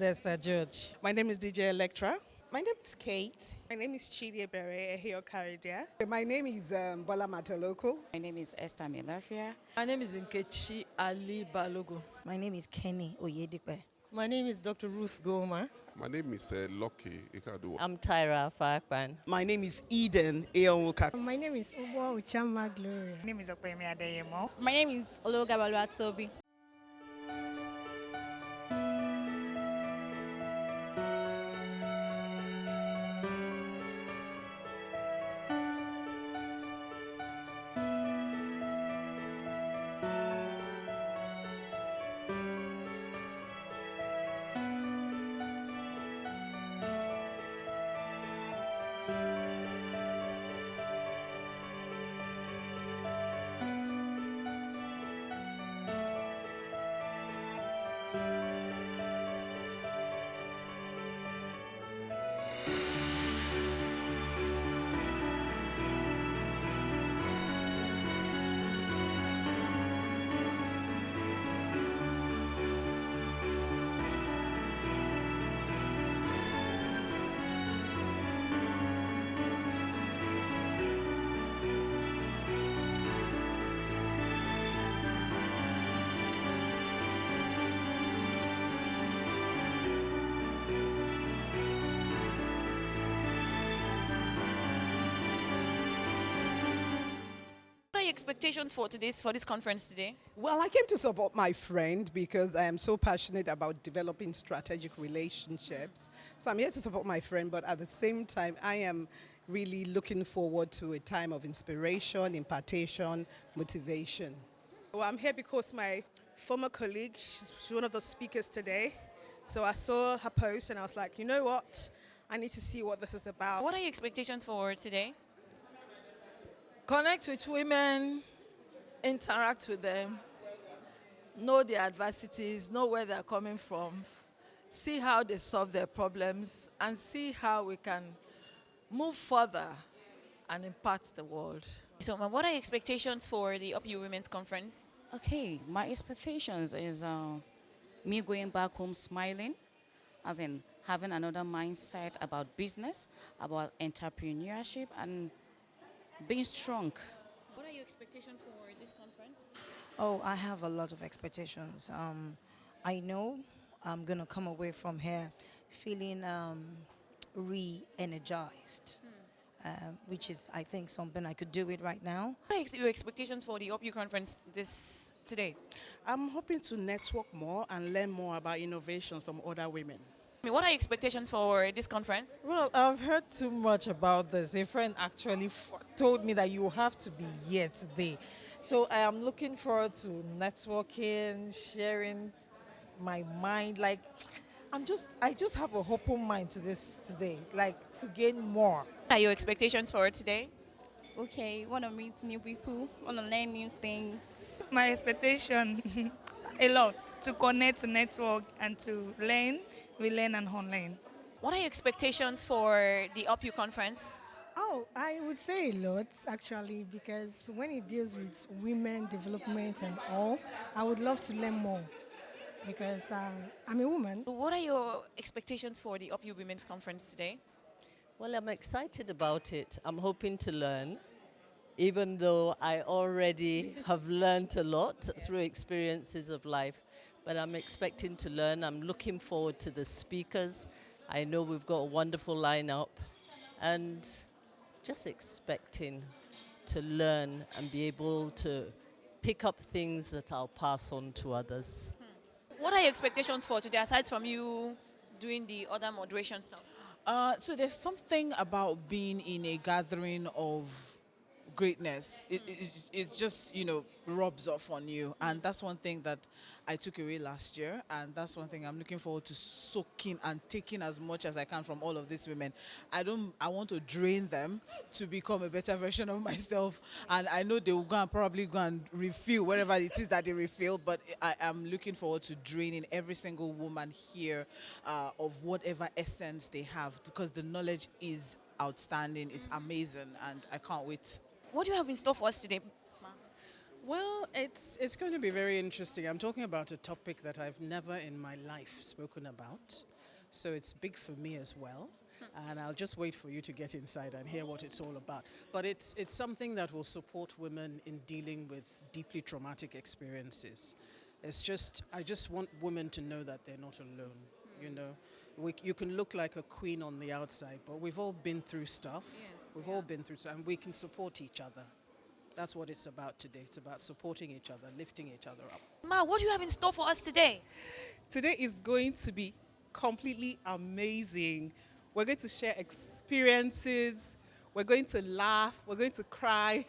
Esther George. My name is DJ Electra. My name is Kate. My name is Chidi Ebere Ehio Karidia. My name is Bola Mataloko. My name is Esther Milafia. My name is Nkechi Ali Balogo. My name is Kenny Oyedipe. My name is Dr. Ruth Goma. My name is Lucky Ikadu. I'm Tyra Fakpan. My name is Eden Eonwuka. My name is Ubo Uchama Gloria. My name is Okwemi Adeyemo. My name is Ologabalu Atsobi. What are your expectations for this conference today? Well, I came to support my friend because I am so passionate about developing strategic relationships. So I'm here to support my friend, but at the same time, I am really looking forward to a time of inspiration, impartation, motivation. Well, I'm here because my former colleague, she's one of the speakers today. So I saw her post and I was like, you know what? I need to see what this is about. What are your expectations for today? Connect with women, interact with them, know their adversities, know where they're coming from, see how they solve their problems, and see how we can move further and impact the world. So, what are your expectations for the UpYou Women's Conference? Okay, my expectations is me going back home smiling, as in having another mindset about business, about entrepreneurship, and being strong. What are your expectations for this conference? Oh, I have a lot of expectations. I know I'm going to come away from here feeling re-energized, which is, I think, something I could do it right now. What are your expectations for the UpYou Conference today? I'm hoping to network more and learn more about innovations from other women. What are your expectations for this conference? Well, I've heard too much about this. A friend actually told me that you have to be here today. So I am looking forward to networking, sharing my mind. Like, I just have a open mind to this today, like to gain more. What are your expectations for today? Okay, want to meet new people, want to learn new things. My expectation, a lot, to connect, to network, and to learn. We learn and unlearn. What are your expectations for the UpYou Conference? Oh, I would say a lot, actually, because when it deals with women development and all, I would love to learn more because I'm a woman. What are your expectations for the UpYou Women's Conference today? Well, I'm excited about it. I'm hoping to learn, even though I already have learned a lot through experiences of life. But I'm expecting to learn. I'm looking forward to the speakers. I know we've got a wonderful lineup, and just expecting to learn and be able to pick up things that I'll pass on to others. What are your expectations for today, aside from you doing the other moderation stuff? So there's something about being in a gathering of greatness. It just, rubs off on you. And that's one thing that I took away last year. And that's one thing I'm looking forward to soaking and taking as much as I can from all of these women. I want to drain them to become a better version of myself. And I know they will probably go and refill wherever it is that they refill. But I am looking forward to draining every single woman here of whatever essence they have, because the knowledge is outstanding, it's amazing, and I can't wait. What do you have in store for us today? Well, it's going to be very interesting. I'm talking about a topic that I've never in my life spoken about. so it's big for me as well. And I'll just wait for you to get inside and hear what it's all about. But it's something that will support women in dealing with deeply traumatic experiences. I just want women to know that they're not alone, you know. You can look like a queen on the outside, but we've all been through stuff. We've all been through stuff, and we can support each other. That's what it's about today. It's about supporting each other, lifting each other up. Ma, what do you have in store for us today? Today is going to be completely amazing. We're going to share experiences, we're going to laugh, we're going to cry,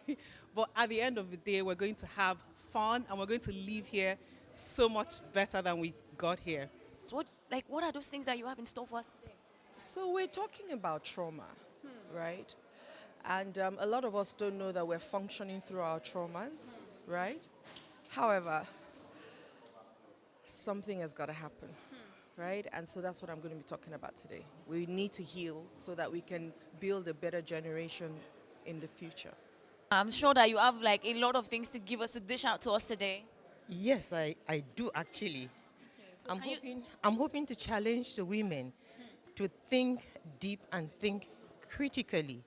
but at the end of the day, we're going to have fun and we're going to leave here so much better than we got here. So what are those things that you have in store for us today? So we're talking about trauma, right? And a lot of us don't know that we're functioning through our traumas, right? However, something has got to happen. Right? And so that's what I'm going to be talking about today. We need to heal so that we can build a better generation in the future. I'm sure that you have like a lot of things to give us, to dish out to us today. Yes, I do actually. So I'm hoping to challenge the women to think deep and think critically,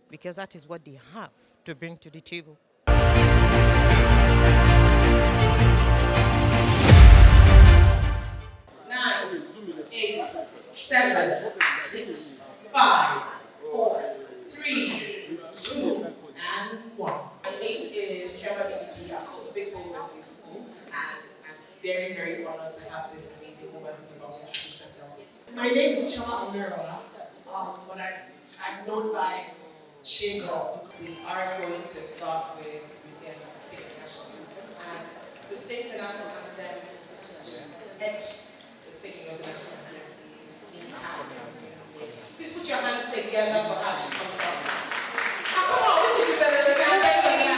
because that is what they have to bring to the table. 9, 8, 7, 6, 5, 4, 3, 2, and 1. My name is Sandra Omobola, a big woman in school, and I'm very, very honored to have this amazing woman who's about to introduce herself. My name is Sandra Omobola, but I'm known by Chigo. We are going to start with singing the national anthem, and to sing the national anthem, to head singing of the national anthem in Canada. Please put your hands together for us to come up. Come on, we can do better than that, better than that.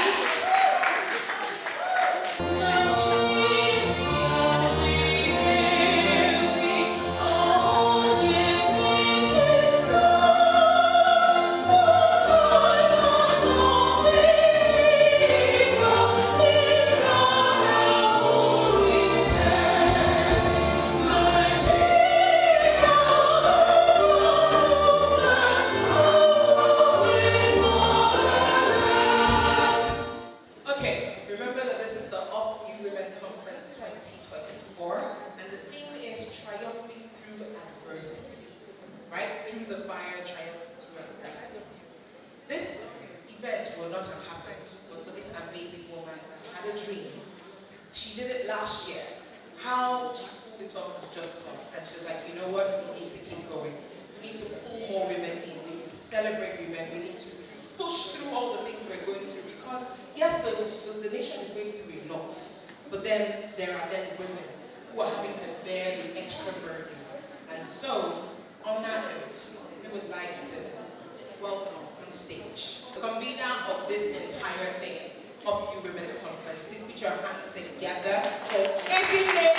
UpYou Women's Conference. Please put your hands together for Ezinne.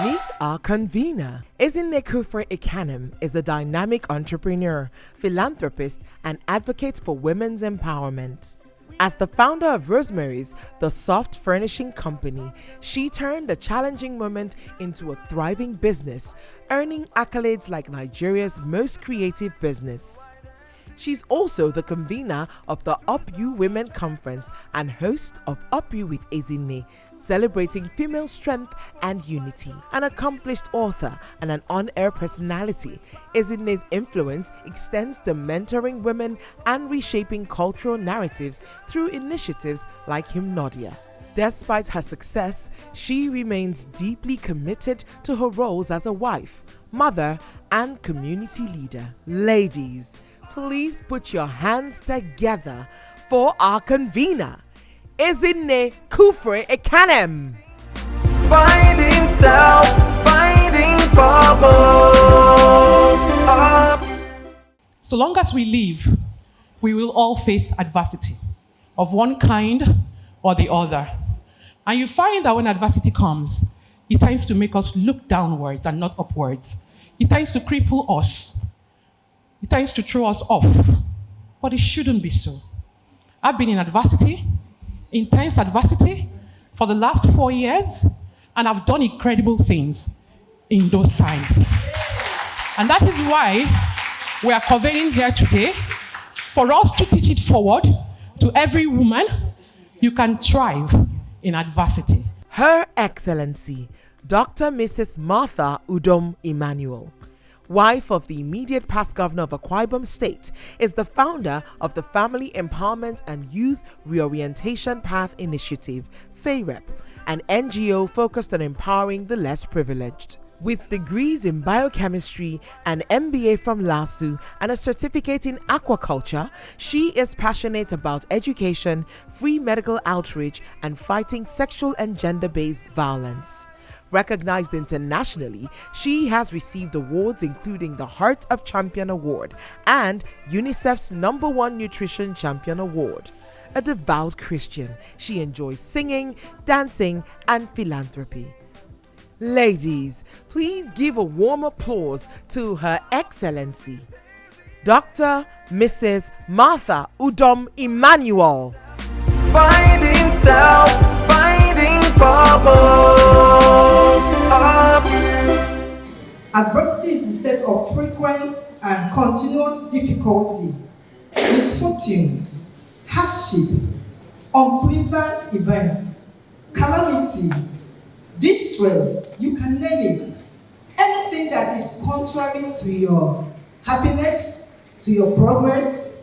Meet our convener. Ezinne is a dynamic entrepreneur, philanthropist, and advocate for women's empowerment. As the founder of Rosemary's, the soft furnishing company, she turned a challenging moment into a thriving business, earning accolades like Nigeria's most creative business. She's also the convener of the UpYou Women Conference and host of UpYouWithEzinne, celebrating female strength and unity. An accomplished author and an on-air personality, Ezinne's influence extends to mentoring women and reshaping cultural narratives through initiatives like Hymnodia. Despite her success, she remains deeply committed to her roles as a wife, mother, and community leader. Ladies, please put your hands together for our convener, Ezinne Ekanem. Finding self, finding purpose. So long as we live, we will all face adversity of one kind or the other. And you find that when adversity comes, it tends to make us look downwards and not upwards. It tends to cripple us. It tends to throw us off, but it shouldn't be so. I've been in adversity, intense adversity, for the last 4 years, and I've done incredible things. in those times. And that is why we are convening here today for us to teach it forward to every woman. You can thrive in adversity. Her Excellency, Dr. Mrs. Martha Udom Emmanuel, wife of the immediate past governor of Akwa Ibom State, is the founder of the Family Empowerment and Youth Reorientation Path Initiative, FAYREP, an NGO focused on empowering the less privileged. With degrees in biochemistry, an MBA from LASU, and a certificate in aquaculture, she is passionate about education, free medical outreach, and fighting sexual and gender-based violence. Recognized internationally, she has received awards including the Heart of Champion Award and UNICEF's #1 Nutrition Champion Award. A devout Christian, she enjoys singing, dancing, and philanthropy. Ladies, please give a warm applause to Her Excellency, Dr. Mrs. Martha Udom Emmanuel. Finding self, finding purpose. Adversity is the state of frequent and continuous difficulty, misfortune, hardship, unpleasant events, calamity, distress, you can name it. Anything that is contrary to your happiness, to your progress,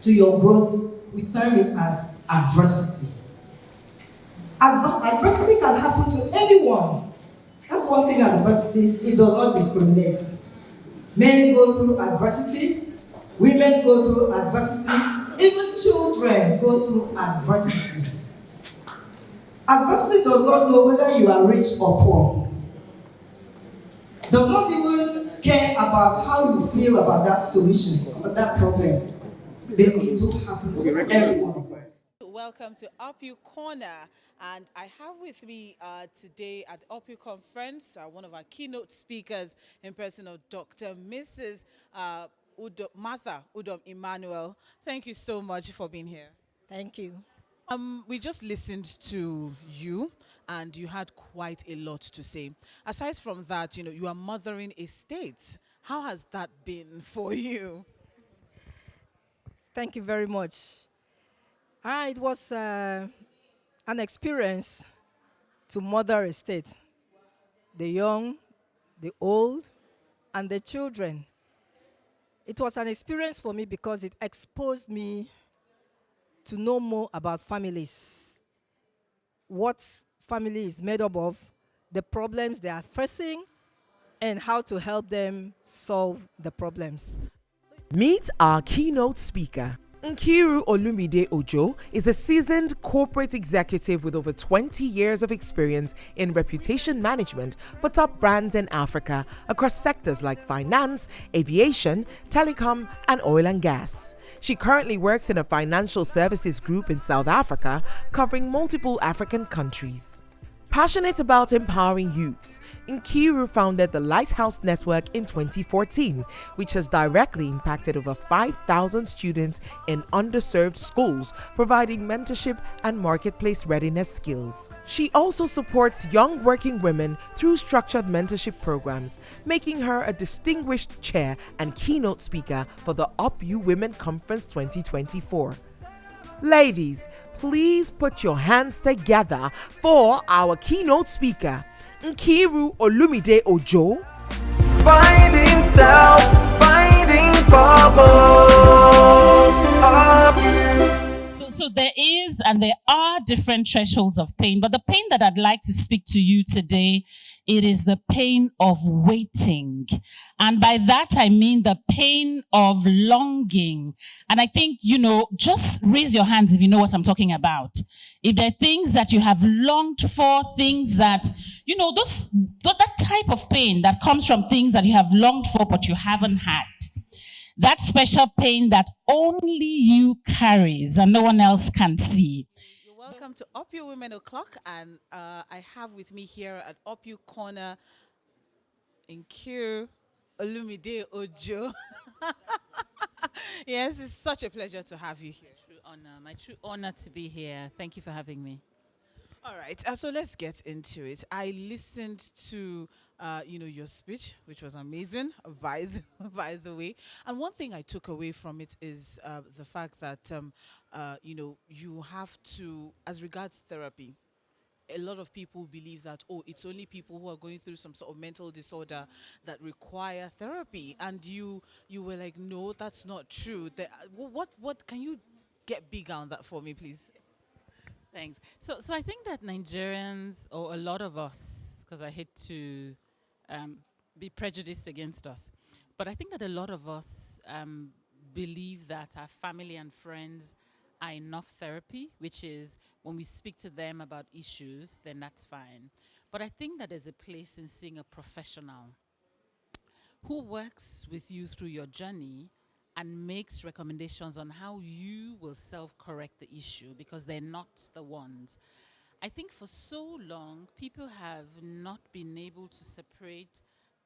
to your growth, we term it as adversity. Adversity can happen to anyone. That's one thing about adversity, it does not discriminate. Men go through adversity, women go through adversity, even children go through adversity. Adversity does not know whether you are rich or poor. Does not even care about how you feel about that solution, about that problem. But it will happen to every one of us. Welcome to UpYou Corner, and I have with me today at UpYou Conference one of our keynote speakers in person of Dr. Mrs. Martha Udom Emmanuel. Thank you so much for being here. Thank you. We just listened to you, and you had quite a lot to say. Aside from that, you are mothering a state. How has that been for you? Thank you very much. It was an experience to mother a state. The young, the old, and the children. It was an experience for me because it exposed me to know more about families, what family is made up of, the problems they are facing, and how to help them solve the problems. Meet our keynote speaker. Nkiru Olumide Ojo is a seasoned corporate executive with over 20 years of experience in reputation management for top brands in Africa across sectors like finance, aviation, telecom, and oil and gas. She currently works in a financial services group in South Africa, covering multiple African countries. Passionate about empowering youths, Nkiru founded the Lighthouse Network in 2014, which has directly impacted over 5,000 students in underserved schools, providing mentorship and marketplace readiness skills. She also supports young working women through structured mentorship programs, making her a distinguished chair and keynote speaker for the UpYou Women Conference 2024. Ladies, please put your hands together for our keynote speaker, Nkiru Olumide Ojo. Finding self, finding purpose. So there is and there are different thresholds of pain, but the pain that I'd like to speak to you today, it is the pain of waiting. And by that, I mean the pain of longing. And I think, just raise your hands if you know what I'm talking about. If there are things that you have longed for, things that, that type of pain that comes from things that you have longed for but you haven't had. That special pain that only you carries and no one else can see. You're welcome to UpYou Women O'Clock, and I have with me here at UpYou Corner Nkiru Olumide Ojo. Yes, it's such a pleasure to have you here. True honor, my true honor to be here. Thank you for having me. All right, so let's get into it. I listened to, your speech, which was amazing, by the, by the way. And one thing I took away from it is the fact that, you have to, as regards therapy, a lot of people believe that, oh, it's only people who are going through some sort of mental disorder that require therapy, and you were like, no, that's not true. What can you get bigger on that for me, please? Thanks. So I think that Nigerians, or a lot of us, because I hate to be prejudiced against us, but I think that a lot of us believe that our family and friends are enough therapy, which is when we speak to them about issues, then that's fine. But I think that there's a place in seeing a professional who works with you through your journey and makes recommendations on how you will self-correct the issue, because they're not the ones. I think for so long, people have not been able to separate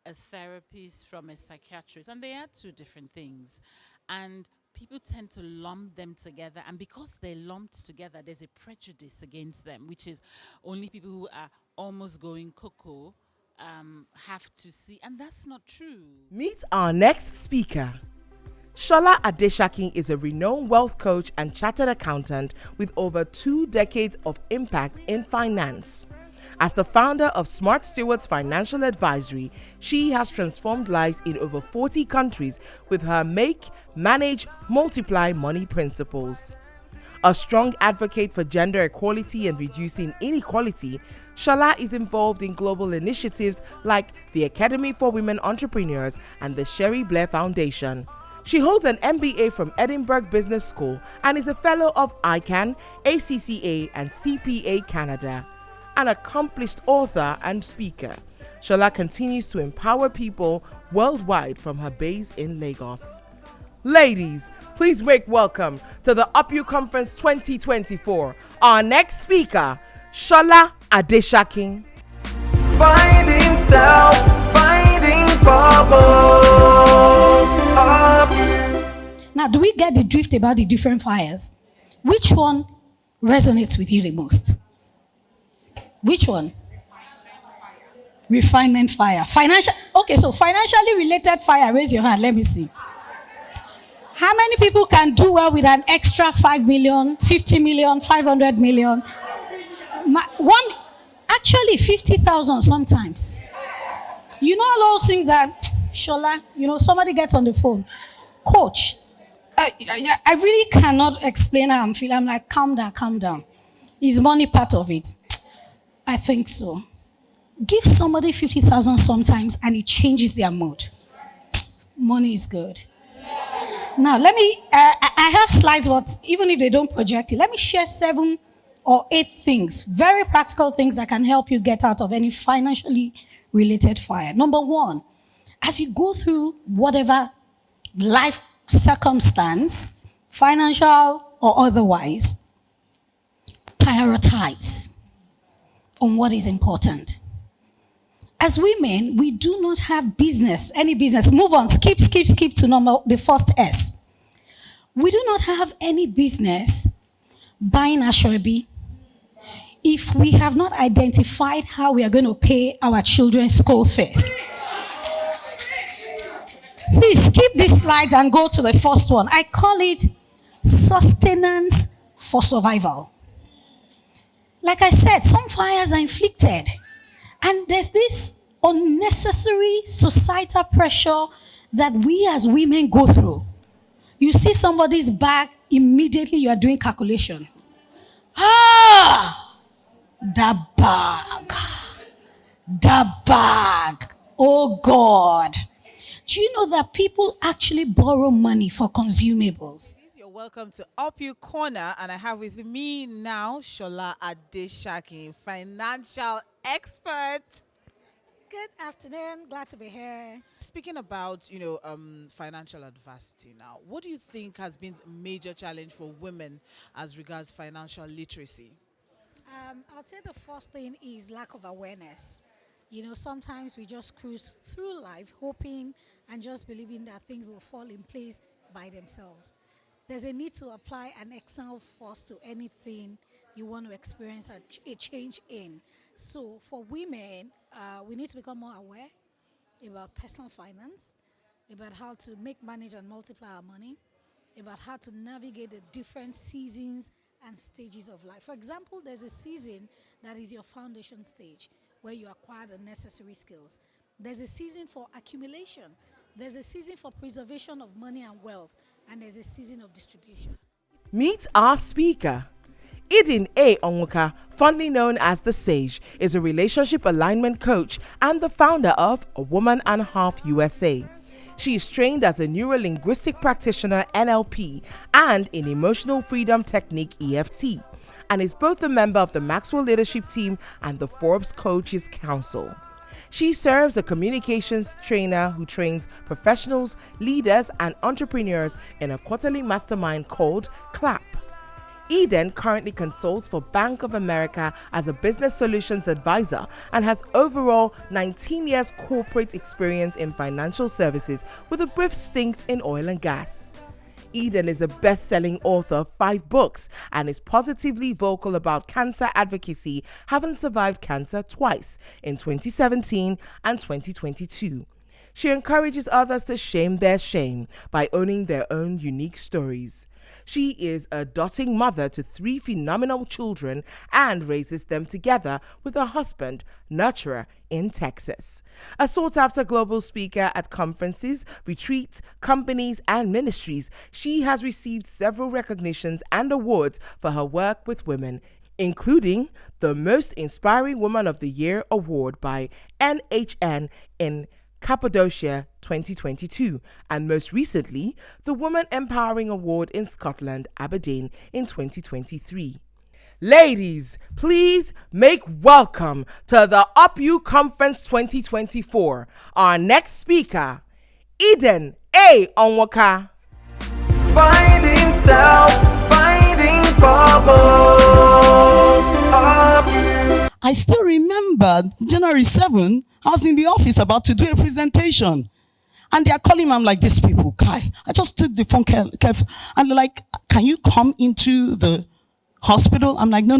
a therapist from a psychiatrist, and they are two different things. And people tend to lump them together, and because they're lumped together, there's a prejudice against them, which is only people who are almost going cuckoo have to see, and that's not true. Meet our next speaker. Shola Adeshakin is a renowned wealth coach and chartered accountant with over 2 decades of impact in finance. As the founder of Smart Stewards Financial Advisory, she has transformed lives in over 40 countries with her Make, Manage, Multiply money principles. A strong advocate for gender equality and reducing inequality, Shola is involved in global initiatives like the Academy for Women Entrepreneurs and the Sherry Blair Foundation. She holds an MBA from Edinburgh Business School and is a fellow of ICANN, ACCA, and CPA Canada. An accomplished author and speaker, Shola continues to empower people worldwide from her base in Lagos. Ladies, please make welcome to the UpYou Conference 2024, our next speaker, Shola Adeshakin. Finding self, finding purpose. Now, do we get the drift about the different fires? Which one resonates with you the most? Which one? Refinement fire. Financial. Okay, so financially related fire. Raise your hand. Let me see. How many people can do well with an extra 5 million, 50 million, 500 million? Actually 50,000 sometimes. You know all those things that, Shola, somebody gets on the phone. Coach, I really cannot explain how I'm feeling. I'm like, calm down, calm down. Is money part of it? I think so. Give somebody 50,000 sometimes and it changes their mood. Money is good. Now, let me, I have slides, but even if they don't project it, let me share 7 or 8 things, very practical things that can help you get out of any financially related fire. Number 1, as you go through whatever life circumstance, financial or otherwise, prioritize on what is important. As women, we do not have business, any business. Move on, skip to the first S. We do not have any business buying Ashwebi if we have not identified how we are going to pay our children's school fees. Please skip this slide and go to the first one. I call it sustenance for survival. Like I said, some fires are inflicted. And there's this unnecessary societal pressure that we as women go through. You see somebody's bag, immediately you are doing calculation. The bag. Oh God. Do you know that people actually borrow money for consumables? You're welcome to UpYou Corner, and I have with me now Shola Adeshakin, financial expert. Good afternoon. Glad to be here. Speaking about, financial adversity now, what do you think has been the major challenge for women as regards financial literacy? I'll say the first thing is lack of awareness. Sometimes we just cruise through life hoping and just believing that things will fall in place by themselves. There's a need to apply an external force to anything you want to experience a change in. So for women, we need to become more aware about personal finance, about how to make, manage, and multiply our money, about how to navigate the different seasons and stages of life. For example, there's a season that is your foundation stage where you acquire the necessary skills. There's a season for accumulation. There's a season for preservation of money and wealth. And there's a season of distribution. Meet our speaker. Ezinne A. Onwuka, fondly known as the Sage, is a relationship alignment coach and the founder of A Woman and a Half USA. She is trained as a neuro-linguistic practitioner NLP and in emotional freedom technique EFT, and is both a member of the Maxwell Leadership Team and the Forbes Coaches Council. She serves as a communications trainer who trains professionals, leaders, and entrepreneurs in a quarterly mastermind called CLAP. Ezinne currently consults for Bank of America as a business solutions advisor and has overall 19 years corporate experience in financial services with a brief stint in oil and gas. Ezinne is a best-selling author of 5 books and is positively vocal about cancer advocacy, having survived cancer twice in 2017 and 2022. She encourages others to shame their shame by owning their own unique stories. She is a doting mother to 3 phenomenal children and raises them together with her husband, nurturer, in Texas. A sought-after global speaker at conferences, retreats, companies, and ministries, she has received several recognitions and awards for her work with women, including the Most Inspiring Woman of the Year award by NHN in Cappadocia 2022, and most recently, the Woman Empowering Award in Scotland, Aberdeen in 2023. Ladies, please make welcome to the UpYou Conference 2024, our next speaker, Ezinne A. Onwuka. Finding self, finding purpose. I still remember January 7, I was in the office about to do a presentation. And they are calling me, I'm like, these people, Kai. I just took the phone careful. And they're like, can you come into the hospital? I'm like, no.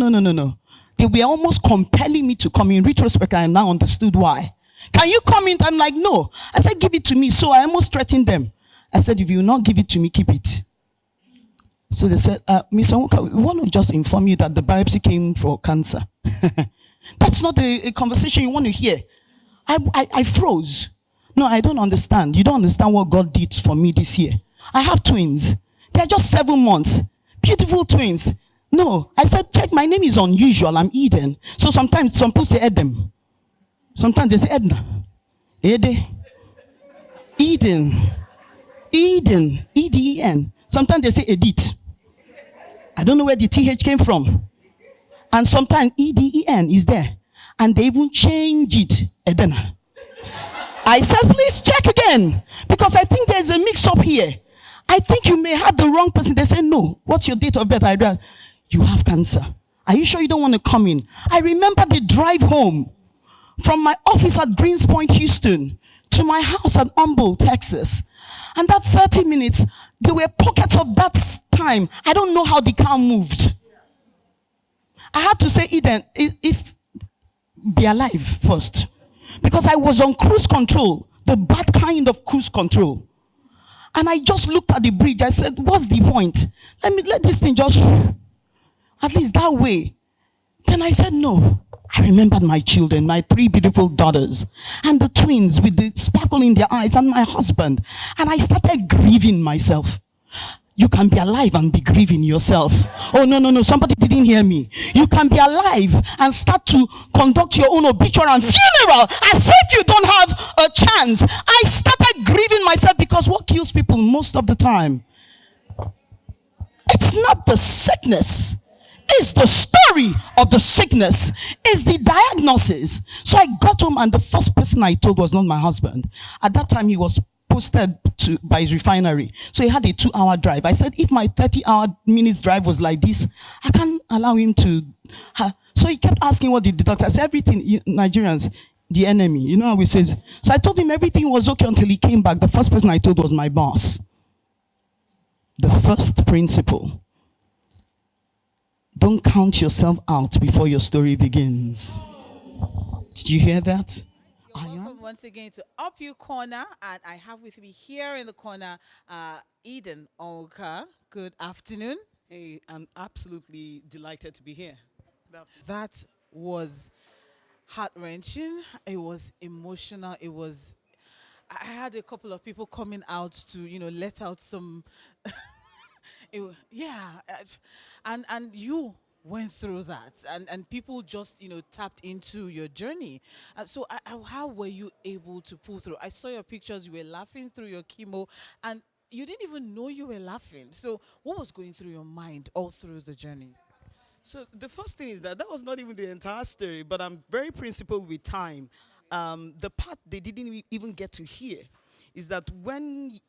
They were almost compelling me to come. In retrospect, I now understood why. Can you come in? I'm like, no. I said, give it to me. So I almost threatened them. I said, if you will not give it to me, keep it. So they said, Miss Onwuka, we want to just inform you that the biopsy came for cancer. That's not a conversation you want to hear. I froze. No, I don't understand. You don't understand what God did for me this year. I have twins. They're just 7 months. Beautiful twins. No, I said, check, my name is unusual. I'm Ezinne. So sometimes some people say Edem. Sometimes they say Edna. Ede. Ezinne. E-D-E-N. Sometimes they say Edith. I don't know where the TH came from. And sometimes E-D-E-N is there. And they even change it. Edena. I said, please check again. Because I think there's a mix-up here. I think you may have the wrong person. They say, no. What's your date of birth? I read, you have cancer. Are you sure you don't want to come in? I remember the drive home from my office at Greens Point, Houston, to my house at Humboldt, Texas. And that 30 minutes, there were pockets of that time. I don't know how the car moved. I had to say, Ezinne, if be alive first. Because I was on cruise control, the bad kind of cruise control. And I just looked at the bridge. I said, what's the point? Let this thing just, at least that way. Then I said, no. I remembered my children, my 3 beautiful daughters, and the twins with the sparkle in their eyes, and my husband. And I started grieving myself. You can be alive and be grieving yourself. Oh, no, somebody didn't hear me. You can be alive and start to conduct your own obituary and funeral as if you don't have a chance. I started grieving myself because what kills people most of the time, it's not the sickness. It's the story of the sickness. It's the diagnosis. So I got home and the first person I told was not my husband. At that time, he was posted by his refinery. So he had a 2-hour drive. I said, if my 30-minute drive was like this, I can't allow him to. So he kept asking what did the doctor. I said, everything, Nigerians, the enemy. You know how we say. So I told him everything was okay until he came back. The first person I told was my boss. The first principle. Don't count yourself out before your story begins. Did you hear that? Welcome once again to UpYou Corner, and I have with me here in the corner Eden Oka. Good afternoon. Hey, I'm absolutely delighted to be here. That was heart-wrenching. It was emotional. I had a couple of people coming out to, let out some. And you went through that, and people just tapped into your journey. So how were you able to pull through? I saw your pictures. You were laughing through your chemo, and you didn't even know you were laughing. So what was going through your mind all through the journey? So the first thing is that was not even the entire story, but I'm very principled with time. The part they didn't even get to hear is that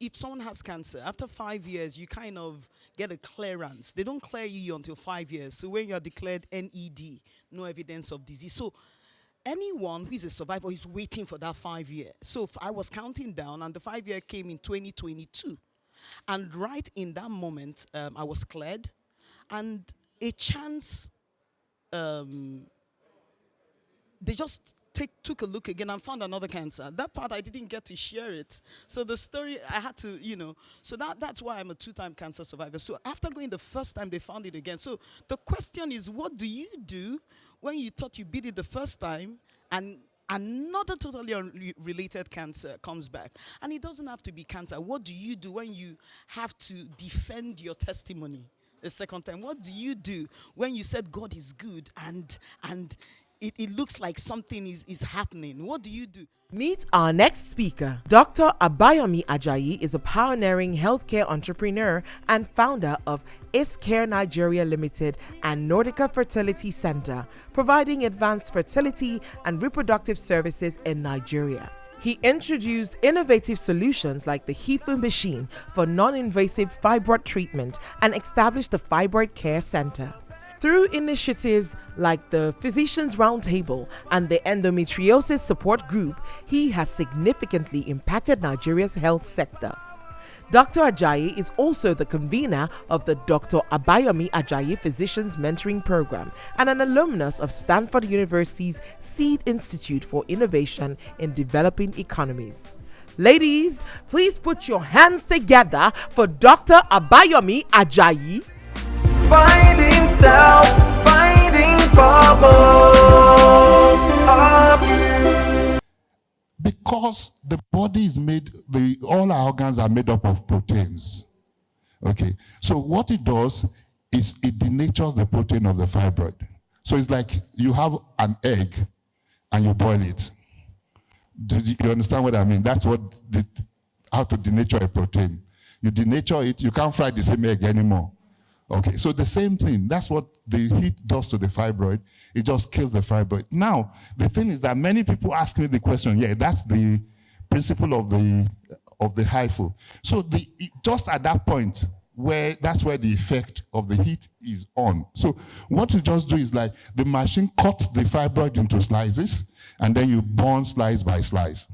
if someone has cancer, after 5 years, you kind of get a clearance. They don't clear you until 5 years. So when you are declared NED, no evidence of disease. So anyone who is a survivor is waiting for that 5 year. So I was counting down, and the 5 year came in 2022. And right in that moment, I was cleared, and a chance, they just took a look again and found another cancer. That part I didn't get to share it. So the story I had to, so that's why I'm a 2-time cancer survivor. So after going the first time, they found it again. So the question is, what do you do when you thought you beat it the first time and another totally unrelated cancer comes back? And it doesn't have to be cancer. What do you do when you have to defend your testimony the second time? What do you do when you said God is good and it looks like something is happening? What do you do? Meet our next speaker. Dr. Abayomi Ajayi is a pioneering healthcare entrepreneur and founder of Care Nigeria Limited and Nordica Fertility Center, providing advanced fertility and reproductive services in Nigeria. He introduced innovative solutions like the HIFU machine for non-invasive fibroid treatment and established the Fibroid Care Center. Through initiatives like the Physicians Roundtable and the Endometriosis Support Group, he has significantly impacted Nigeria's health sector. Dr. Ajayi is also the convener of the Dr. Abayomi Ajayi Physicians Mentoring Program and an alumnus of Stanford University's Seed Institute for Innovation in Developing Economies. Ladies, please put your hands together for Dr. Abayomi Ajayi. Finding self, finding purpose. Because the body is made, all our organs are made up of proteins. Okay, so what it does is it denatures the protein of the fibroid. So it's like you have an egg and you boil it. Do you understand what I mean? That's how to denature a protein. You denature it, you can't fry the same egg anymore. Okay, so the same thing. That's what the heat does to the fibroid. It just kills the fibroid. Now, the thing is that many people ask me the question, that's the principle of the HIFU. So just at that point, that's where the effect of the heat is on. So what you just do is like the machine cuts the fibroid into slices, and then you burn slice by slice.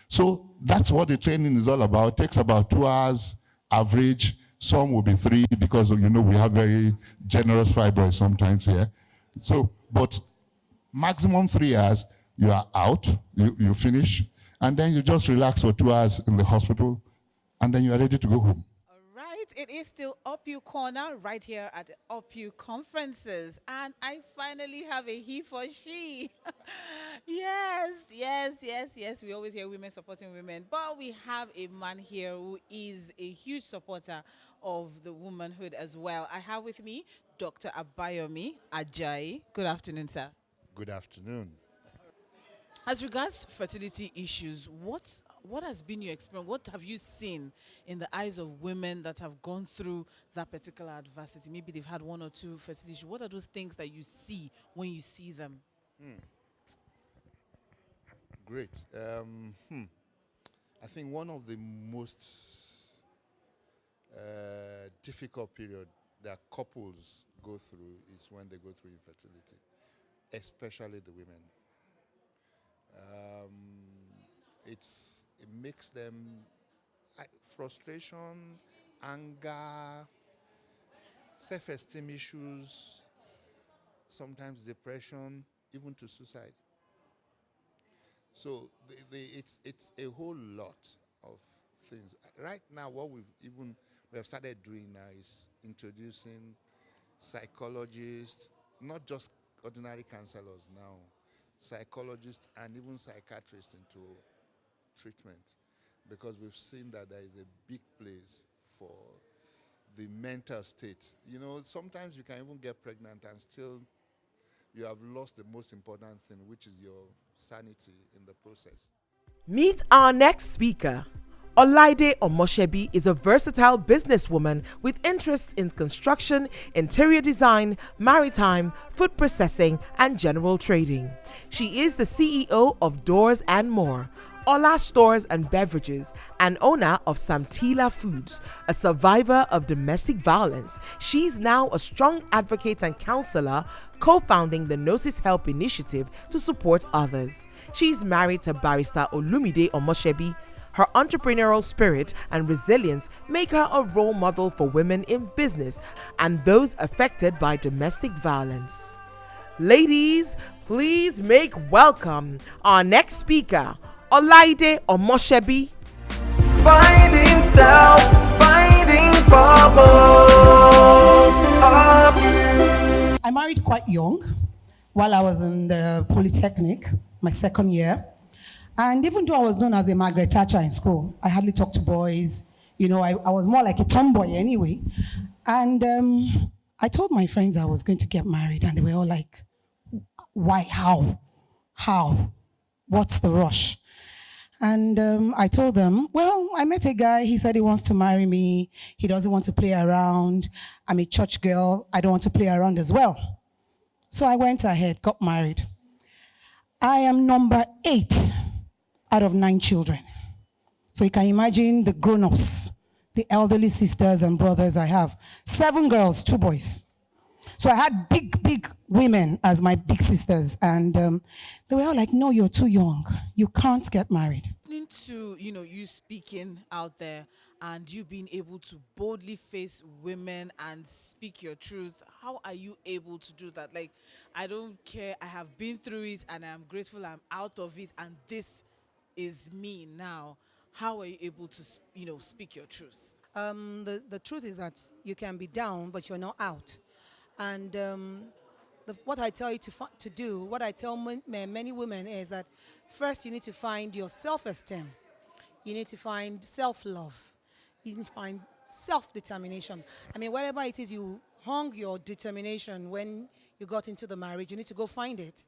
So that's what the training is all about. It takes about 2 hours average. Some will be 3 because, we have very generous fibroids sometimes here. So, but maximum 3 hours, you are out, you finish, and then you just relax for 2 hours in the hospital, and then you are ready to go home. It is still UpYou Corner right here at UpYou Conferences, and I finally have a he for she. Yes. We always hear women supporting women, but we have a man here who is a huge supporter of the womanhood as well. I have with me Dr. Abayomi Ajayi. Good afternoon, sir. Good afternoon. As regards fertility issues, what has been your experience? What have you seen in the eyes of women that have gone through that particular adversity? Maybe they've had 1 or 2 fertility issues. What are those things that you see when you see them? Great. I think one of the most difficult period that couples go through is when they go through infertility, especially the women. It makes them frustration, anger, self-esteem issues, sometimes depression, even to suicide. So it's a whole lot of things. Right now, what we have started doing now is introducing psychologists, not just ordinary counselors now, psychologists and even psychiatrists into treatment, because we've seen that there is a big place for the mental state. You know, sometimes you can even get pregnant and still you have lost the most important thing, which is your sanity in the process. Meet our next speaker. Olaide Omoshebi is a versatile businesswoman with interests in construction, interior design, maritime, food processing, and general trading. She is the CEO of Doors and More, Ola Stores and Beverages, and owner of Samtila Foods. A survivor of domestic violence, she's now a strong advocate and counselor, co-founding the Gnosis Help Initiative to support others. She's married to barrister Olumide Omoshebi. Her entrepreneurial spirit and resilience make her a role model for women in business and those affected by domestic violence. Ladies, please make welcome our next speaker, Olaide Omoshebi. Finding self, finding purpose. I married quite young while I was in the Polytechnic, my second year. And even though I was known as a Margaret Thatcher in school, I hardly talked to boys. You know, I was more like a tomboy anyway. And I told my friends I was going to get married, and they were all like, why? How? How? What's the rush? And I told them, well, I met a guy. He said he wants to marry me. He doesn't want to play around. I'm a church girl. I don't want to play around as well. So I went ahead, got married. I am number 8 out of 9 children. So you can imagine the grown-ups, the elderly sisters and brothers I have. 7 girls, 2 boys. So I had big women as my big sisters, and they were all like, no, you're too young. You can't get married. Into, you speaking out there and you being able to boldly face women and speak your truth, how are you able to do that? Like, I don't care. I have been through it and I'm grateful I'm out of it, and this is me now. How are you able to, speak your truth? The truth is that you can be down, but you're not out. And what I tell you to do, what I tell many women is that first you need to find your self-esteem. You need to find self-love. You need to find self-determination. I mean, whatever it is you hung your determination when you got into the marriage, you need to go find it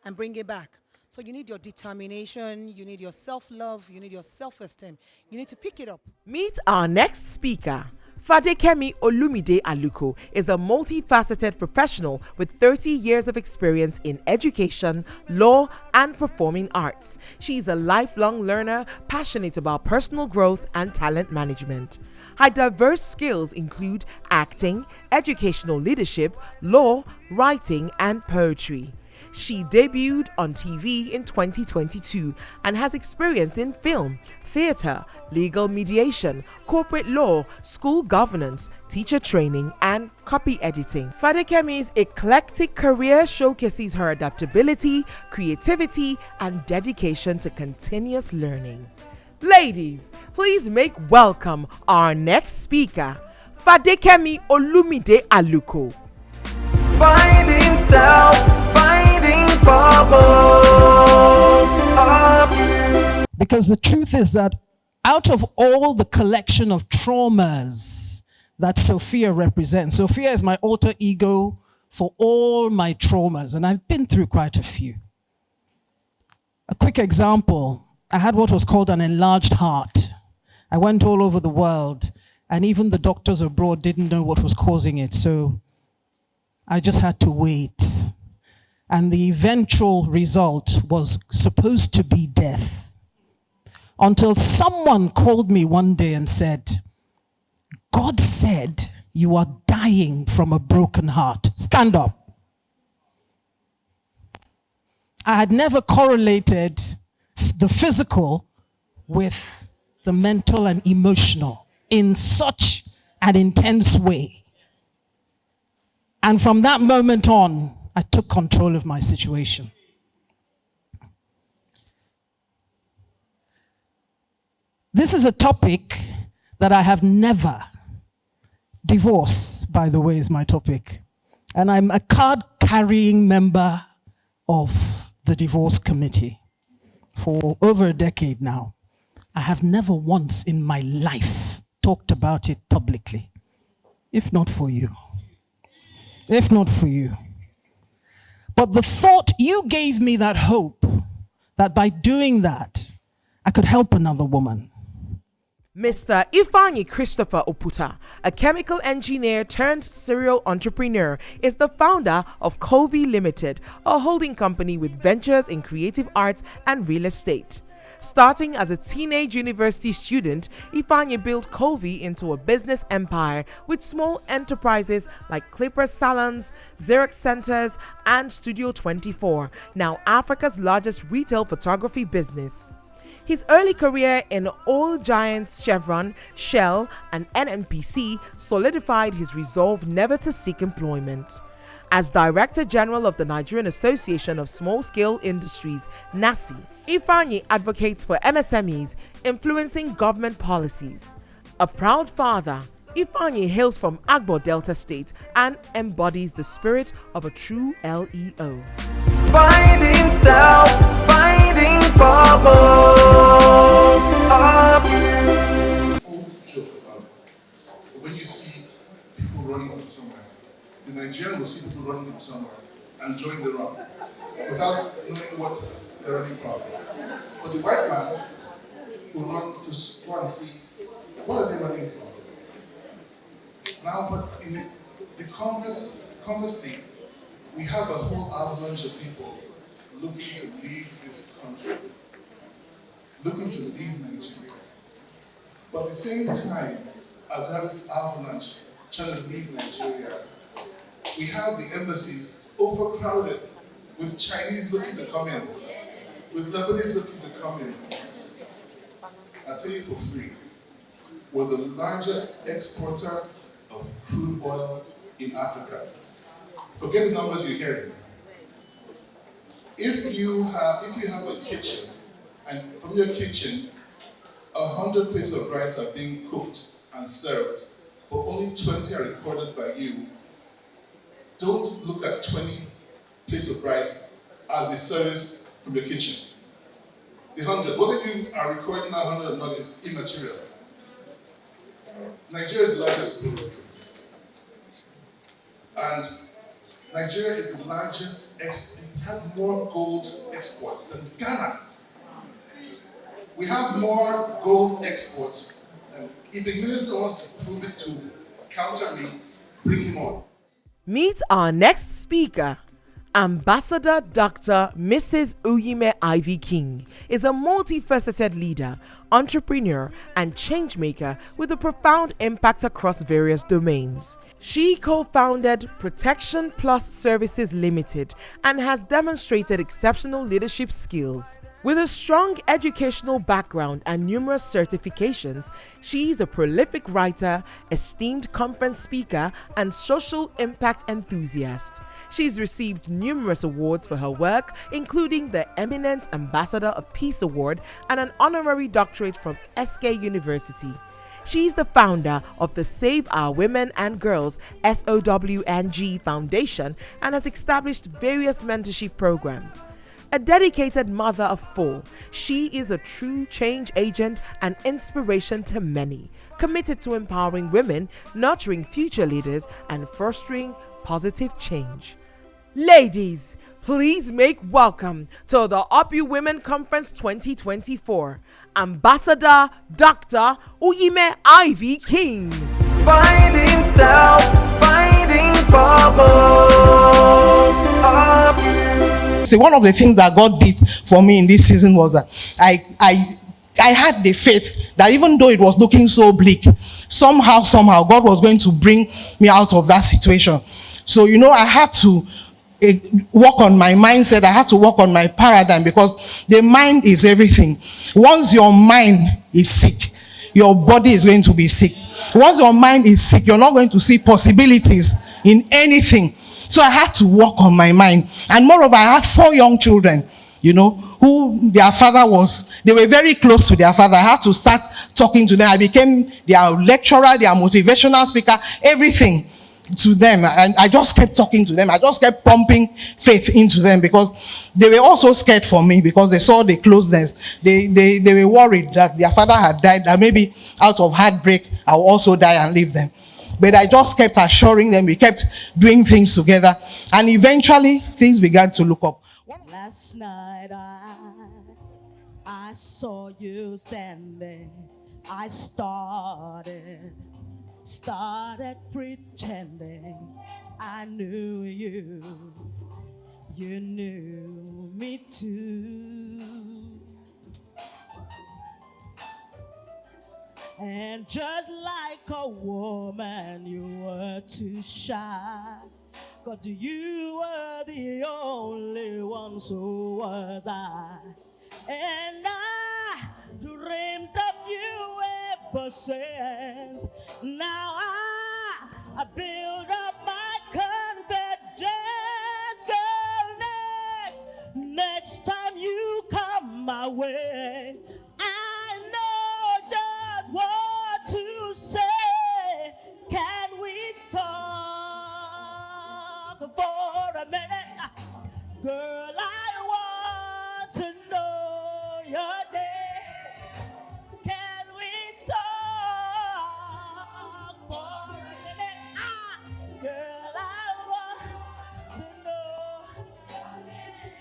and bring it back. So you need your determination, you need your self-love, you need your self-esteem. You need to pick it up. Meet our next speaker. Fadekemi Olumide Aluko is a multifaceted professional with 30 years of experience in education, law, and performing arts. She's a lifelong learner, passionate about personal growth and talent management. Her diverse skills include acting, educational leadership, law, writing, and poetry. She debuted on TV in 2022 and has experience in film, theatre, legal mediation, corporate law, school governance, teacher training, and copy editing. Fadekemi's eclectic career showcases her adaptability, creativity, and dedication to continuous learning. Ladies, please make welcome our next speaker, Fadekemi Olumide Aluko. Finding self, finding purpose. Because the truth is that out of all the collection of traumas that Sophia represents, Sophia is my alter ego for all my traumas, and I've been through quite a few. A quick example, I had what was called an enlarged heart. I went all over the world, and even the doctors abroad didn't know what was causing it, so I just had to wait. And the eventual result was supposed to be death. Until someone called me one day and said, God said you are dying from a broken heart. Stand up. I had never correlated the physical with the mental and emotional in such an intense way. And from that moment on, I took control of my situation. This is a topic that I have never, divorce, by the way, is my topic. And I'm a card-carrying member of the divorce committee for over a decade now. I have never once in my life talked about it publicly, if not for you. If not for you. But the thought, you gave me that hope that by doing that, I could help another woman. Mr. Ifeanyi Christopher Oputa, a chemical engineer turned serial entrepreneur, is the founder of Covey Limited, a holding company with ventures in creative arts and real estate. Starting as a teenage university student, Ifeanyi built Covey into a business empire with small enterprises like Clipper Salons, Xerox Centers, and Studio 24, now Africa's largest retail photography business. His early career in oil giants Chevron, Shell, and NNPC solidified his resolve never to seek employment. As Director General of the Nigerian Association of Small-Scale Industries, NASI, Ifeanyi advocates for MSMEs, influencing government policies. A proud father, Ifeanyi hails from Agbo Delta State and embodies the spirit of a true LEO. Finding self, finding purpose. Old joke about when you see people running from somewhere, the Nigerian will see people running from somewhere and join the run without knowing what they're running from. But the white man will run to go and see what are they running from. Now, but in the conversely, we have a whole avalanche of people looking to leave this country, looking to leave Nigeria. But at the same time, as there is avalanche trying to leave Nigeria, we have the embassies overcrowded with Chinese looking to come in, with Lebanese looking to come in. I'll tell you for free, we're the largest exporter of crude oil in Africa. Forget the numbers you're hearing. If you have a kitchen, and from your kitchen, 100 plates of rice are being cooked and served, but only 20 are recorded by you, don't look at 20 plates of rice as a service from your kitchen. The 100, whether you are recording that 100 or not is immaterial. Nigeria is the largest gold country. And Nigeria is the largest, we have more gold exports than Ghana. We have more gold exports, and if the minister wants to prove it to counter me, bring him on. Meet our next speaker. Ambassador Dr. Mrs. Uyime Ivy King is a multifaceted leader, entrepreneur, and changemaker with a profound impact across various domains. She co-founded Protection Plus Services Limited and has demonstrated exceptional leadership skills. With a strong educational background and numerous certifications, she is a prolific writer, esteemed conference speaker, and social impact enthusiast. She's received numerous awards for her work, including the Eminent Ambassador of Peace Award and an honorary doctorate from SK University. She's the founder of the Save Our Women and Girls SOWNG Foundation and has established various mentorship programs. A dedicated mother of 4, she is a true change agent and inspiration to many, committed to empowering women, nurturing future leaders, and fostering positive change. Ladies, please make welcome to the UpYou Women Conference 2024, Ambassador Dr. Uyime Ivy King. Finding self, finding purpose. See, one of the things that God did for me in this season was that I had the faith that even though it was looking so bleak, somehow God was going to bring me out of that situation. So, I had to work on my mindset. I had to work on my paradigm, because the mind is everything. Once your mind is sick, your body is going to be sick. Once your mind is sick, you're not going to see possibilities in anything. So I had to work on my mind. And moreover, I had 4 young children, who their father they were very close to their father. I had to start talking to them. I became their lecturer, their motivational speaker, everything to them. And I just kept talking to them. I just kept pumping faith into them because they were also scared for me because they saw the closeness. They were worried that their father had died, that maybe out of heartbreak, I'll also die and leave them. But I just kept assuring them. We kept doing things together. And eventually, things began to look up. Last night I saw you standing. I started pretending I knew you. You knew me too. And just like a woman, you were too shy. 'Cause you were the only one, so was I. And I dreamed of you ever since. Now I build up my confidence. Girl, next time you come my way, I know just what to say. Can we talk for a minute? Girl, I want to know your name. Can we talk for a minute? Girl, I want to know your name.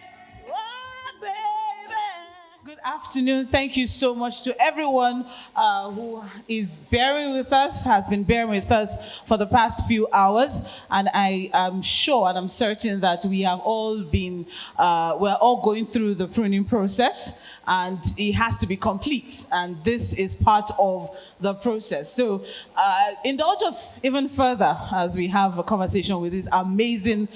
Oh, baby. Good afternoon. Thank you so much to everyone who is bearing with us, has been bearing with us for the past few hours. And I am sure and I'm certain that we have all been, we're all going through the pruning process, and it has to be complete. And this is part of the process. So indulge us even further as we have a conversation with these amazing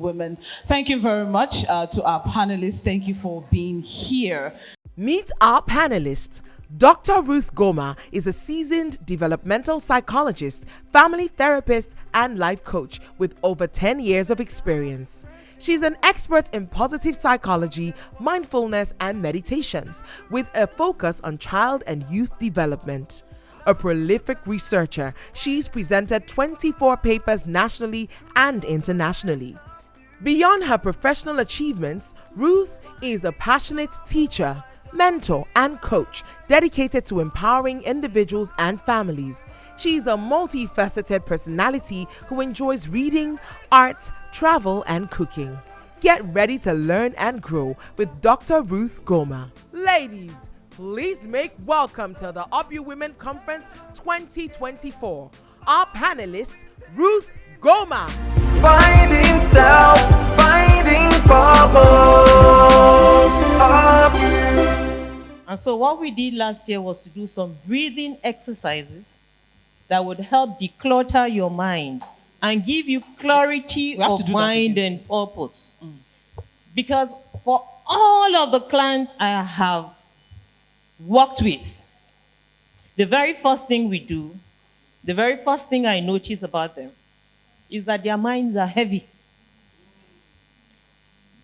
women. Thank you very much to our panelists. Thank you for being here. Meet our panelists. Dr. Ruth Goma is a seasoned developmental psychologist, family therapist, and life coach with over 10 years of experience. She's an expert in positive psychology, mindfulness, and meditations, with a focus on child and youth development. A prolific researcher, she's presented 24 papers nationally and internationally. Beyond her professional achievements, Ruth is a passionate teacher, mentor, and coach dedicated to empowering individuals and families. She's a multifaceted personality who enjoys reading, art, travel, and cooking. Get ready to learn and grow with Dr. Ruth Goma. Ladies, please make welcome to the UpYou Women Conference 2024. Our panelists, Ruth Goma. Finding self, finding purpose. And so what we did last year was to do some breathing exercises that would help declutter your mind and give you clarity of mind and purpose. Because for all of the clients I have worked with, the very first thing we do, the very first thing I notice about them is that their minds are heavy.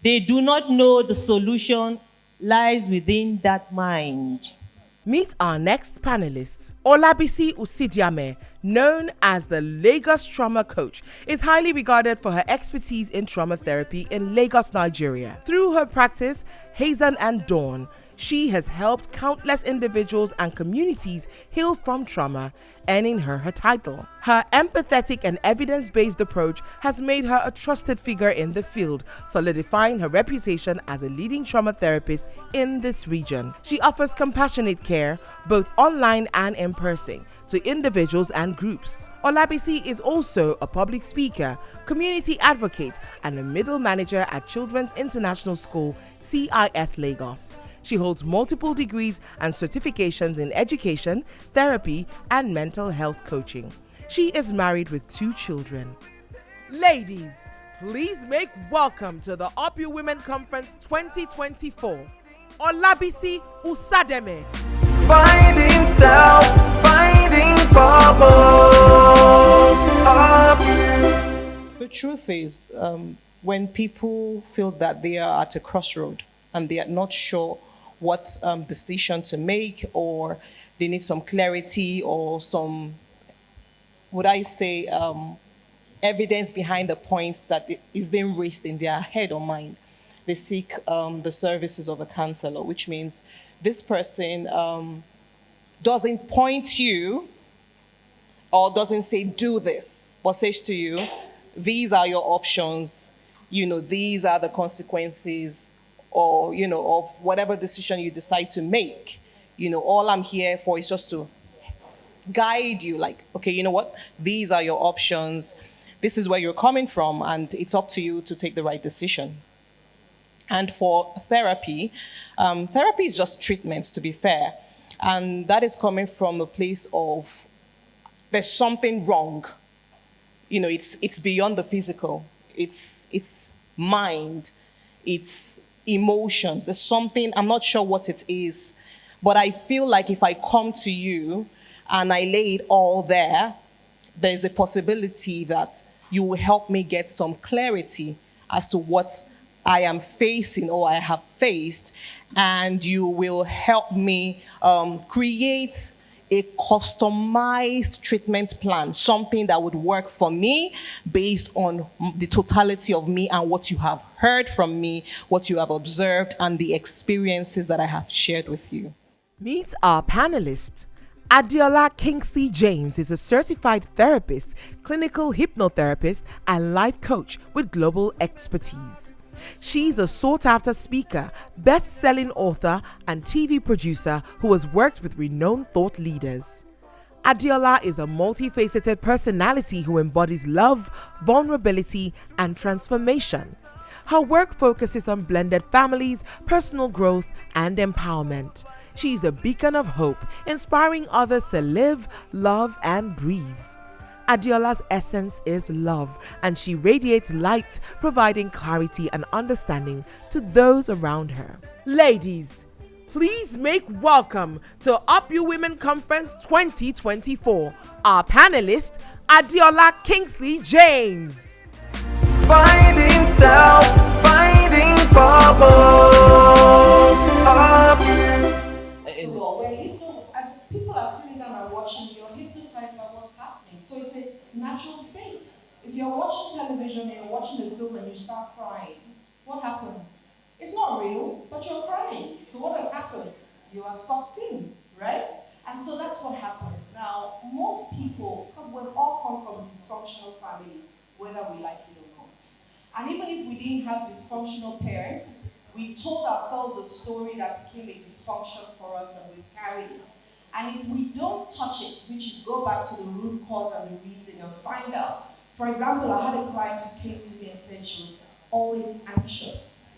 They do not know the solution lies within that mind. Meet our next panelist. Olabisi Usidiame, known as the Lagos Trauma Coach, is highly regarded for her expertise in trauma therapy in Lagos, Nigeria. Through her practice, Ezinne and Dawn, she has helped countless individuals and communities heal from trauma, earning her her title. Her empathetic and evidence-based approach has made her a trusted figure in the field, solidifying her reputation as a leading trauma therapist in this region. She offers compassionate care, both online and in person, to individuals and groups. Olabisi is also a public speaker, community advocate, and a middle manager at Children's International School, CIS Lagos. She holds multiple degrees and certifications in education, therapy, and mental health coaching. She is married with 2 children. Ladies, please make welcome to the UpYou Women Conference 2024, Olabisi Usademe. Finding self, finding purpose. The truth is, when people feel that they are at a crossroad and they are not sure what decision to make, or they need some clarity or some, would I say, evidence behind the points that is being raised in their head or mind, they seek the services of a counselor, which means this person doesn't point you or doesn't say do this, but says to you, these are your options, these are the consequences, or, of whatever decision you decide to make. All I'm here for is just to guide you, like, okay, you know what? These are your options. This is where you're coming from, and it's up to you to take the right decision. And for therapy, therapy is just treatment, to be fair. And that is coming from a place of there's something wrong. It's beyond the physical. It's mind. It's emotions. There's something, I'm not sure what it is, but I feel like if I come to you and I lay it all there, there's a possibility that you will help me get some clarity as to what I am facing or I have faced, and you will help me create a customized treatment plan, something that would work for me based on the totality of me and what you have heard from me, what you have observed, and the experiences that I have shared with you. Meet our panelist. Adiola Kingsley James is a certified therapist, clinical hypnotherapist, and life coach with global expertise. She's a sought-after speaker, best-selling author, and TV producer who has worked with renowned thought leaders. Adiola is a multifaceted personality who embodies love, vulnerability, and transformation. Her work focuses on blended families, personal growth, and empowerment. She's a beacon of hope, inspiring others to live, love, and breathe. Adiola's essence is love, and she radiates light, providing clarity and understanding to those around her. Ladies, please make welcome to UpYou Women Conference 2024, our panelist, Adiola Kingsley James. Finding self, finding purpose. As people are sitting down and watching, you're hypnotized by what's happening. So it's a natural state. If you're watching television and you're watching a film and you start crying, what happens? It's not real, but you're crying. So what has happened? You are sucked in, right? And so that's what happens. Now, most people, because we've all come from dysfunctional families, whether we like it or not. And even if we didn't have dysfunctional parents, we told ourselves a story that became a dysfunction for us and we carried it. And if we don't touch it, which is go back to the root cause and the reason and find out. For example, I had a client who came to me and said she was always anxious.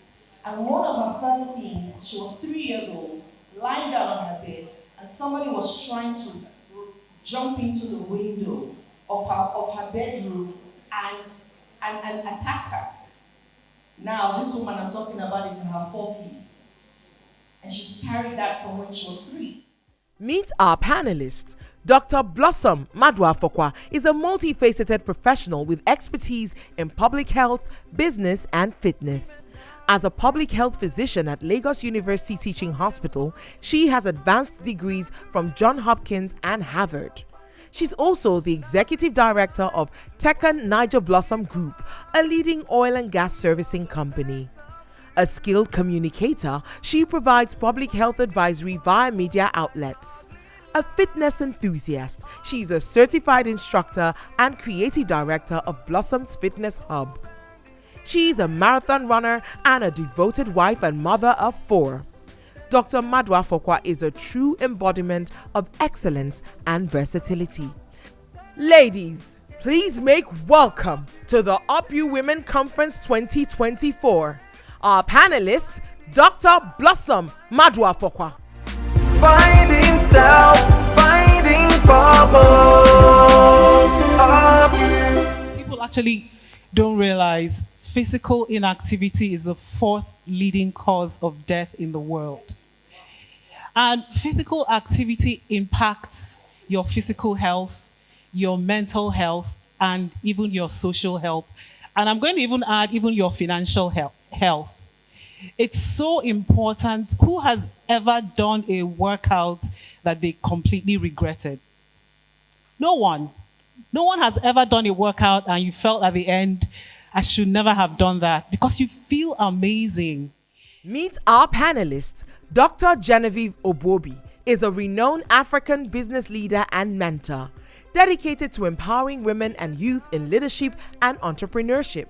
And one of her first scenes, she was 3 years old, lying down on her bed, and somebody was trying to jump into the window of her bedroom and attack her. Now, this woman I'm talking about is in her 40s. And she's carried that from when she was 3. Meet our panelist. Dr. Blossom Madwafokwa is a multifaceted professional with expertise in public health, business, and fitness. As a public health physician at Lagos University Teaching Hospital, she has advanced degrees from Johns Hopkins and Harvard. She's also the executive director of Tekken Niger Blossom Group, a leading oil and gas servicing company. A skilled communicator, she provides public health advisory via media outlets. A fitness enthusiast, she's a certified instructor and creative director of Blossom's Fitness Hub. She's a marathon runner and a devoted wife and mother of 4. Dr. Madwafokwa is a true embodiment of excellence and versatility. Ladies, please make welcome to the UpYou Women Conference 2024. Our panelist, Dr. Blossom Madwafokwa. Finding self, finding purpose. People actually don't realize physical inactivity is the 4th leading cause of death in the world. And physical activity impacts your physical health, your mental health, and even your social health. And I'm going to even add even your financial health. It's so important. Who has ever done a workout that they completely regretted? No one. No one has ever done a workout and you felt at the end, I should never have done that, because you feel amazing. Meet our panelist. Dr. Genevieve Obobi is a renowned African business leader and mentor, dedicated to empowering women and youth in leadership and entrepreneurship.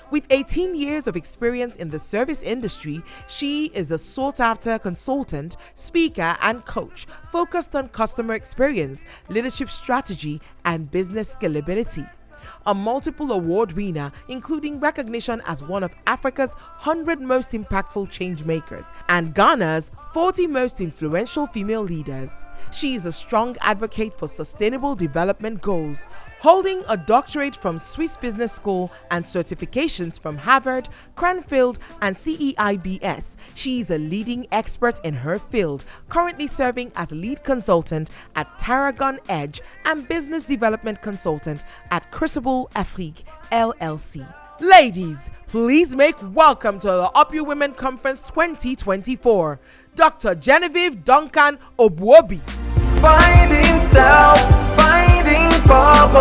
With 18 years of experience in the service industry, she is a sought-after consultant, speaker, and coach focused on customer experience, leadership strategy, and business scalability. A multiple award winner, including recognition as one of Africa's 100 most impactful change makers and Ghana's 40 most influential female leaders. She is a strong advocate for sustainable development goals, holding a doctorate from Swiss Business School and certifications from Harvard, Cranfield, and CEIBS. She is a leading expert in her field, currently serving as lead consultant at Tarragon Edge and business development consultant at Crucible Afrique LLC. Ladies, please make welcome to the UpYou Women Conference 2024, Dr. Genevieve Duncan Obobi. Finding self, finding purpose.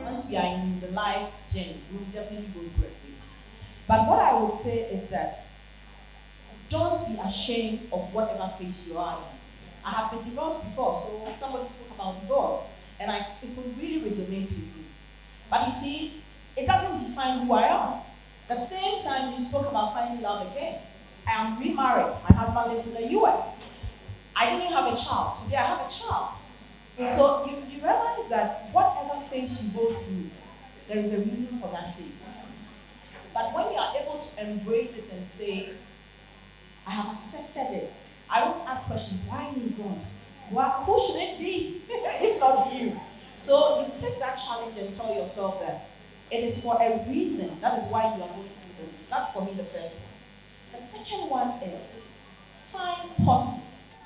Once we are in the life journey, we will definitely go through a phase. But what I would say is that don't be ashamed of whatever phase you are in. I have been divorced before, so somebody spoke about divorce, and it could really resonate with me. But you see, it doesn't define who I am. The same time you spoke about finding love again. I am remarried. My husband lives in the US. I didn't have a child. Today I have a child. So you realize that whatever phase you go through, there is a reason for that phase. But when you are able to embrace it and say, I have accepted it, I won't ask questions, why me, God? Who should it be if not you? So you take that challenge and tell yourself that it is for a reason. That is why you are going through this. That's for me the first one. The second one is find pauses.